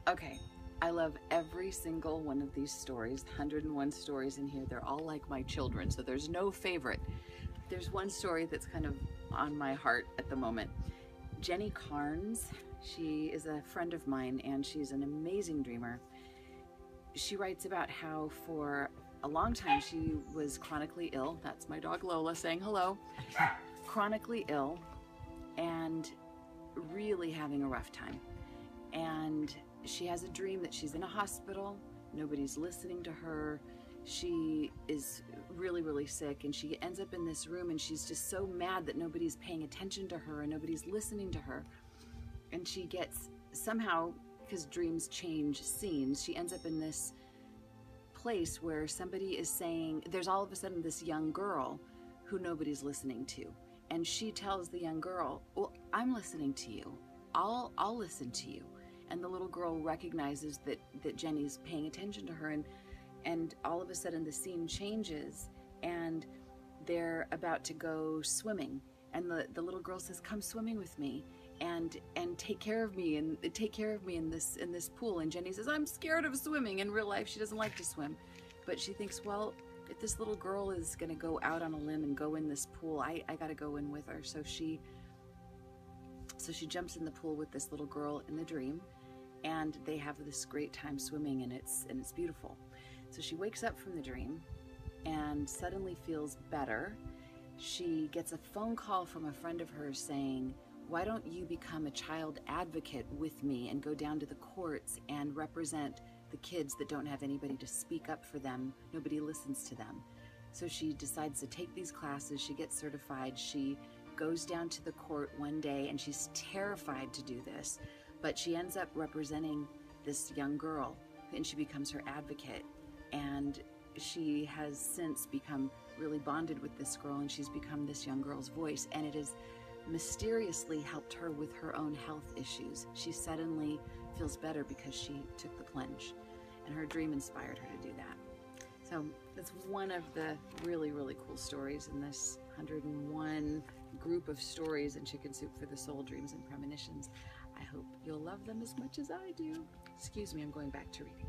Okay, I love every single one of these stories, 101 stories in here. They're all like my children, so there's no favorite. There's one story that's kind of on my heart at the moment. Jenny Carnes, she is a friend of mine and she's an amazing dreamer. She writes about how for a long time she was chronically ill. That's my dog Lola saying hello. Chronically ill and really having a rough time. And she has a dream that she's in a hospital, nobody's listening to her, she is really, really sick, and she ends up in this room and she's just so mad that nobody's paying attention to her and nobody's listening to her. And she gets, somehow, because dreams change scenes, she ends up in this place where somebody is saying, there's all of a sudden this young girl who nobody's listening to. And she tells the young girl, well, I'm listening to you. I'll listen to you. And the little girl recognizes that Jenny's paying attention to her, and all of a sudden the scene changes and they're about to go swimming. And the little girl says, come swimming with me and take care of me and take care of me in this pool. And Jenny says, I'm scared of swimming. In real life, she doesn't like to swim. But she thinks, well, if this little girl is going to go out on a limb and go in this pool, I got to go in with her. So she jumps in the pool with this little girl in the dream, and they have this great time swimming, and it's beautiful. So she wakes up from the dream and suddenly feels better. She gets a phone call from a friend of hers saying, why don't you become a child advocate with me and go down to the courts and represent the kids that don't have anybody to speak up for them? Nobody listens to them. So she decides to take these classes. She gets certified. She goes down to the court one day, and she's terrified to do this, but she ends up representing this young girl, and she becomes her advocate. And she has since become really bonded with this girl, and she's become this young girl's voice, and it has mysteriously helped her with her own health issues. She suddenly feels better because she took the plunge, and her dream inspired her to do that. So that's one of the really, really cool stories in this 101 group of stories in Chicken Soup for the Soul, Dreams and Premonitions. I hope you'll love them as much as I do. Excuse me, I'm going back to reading.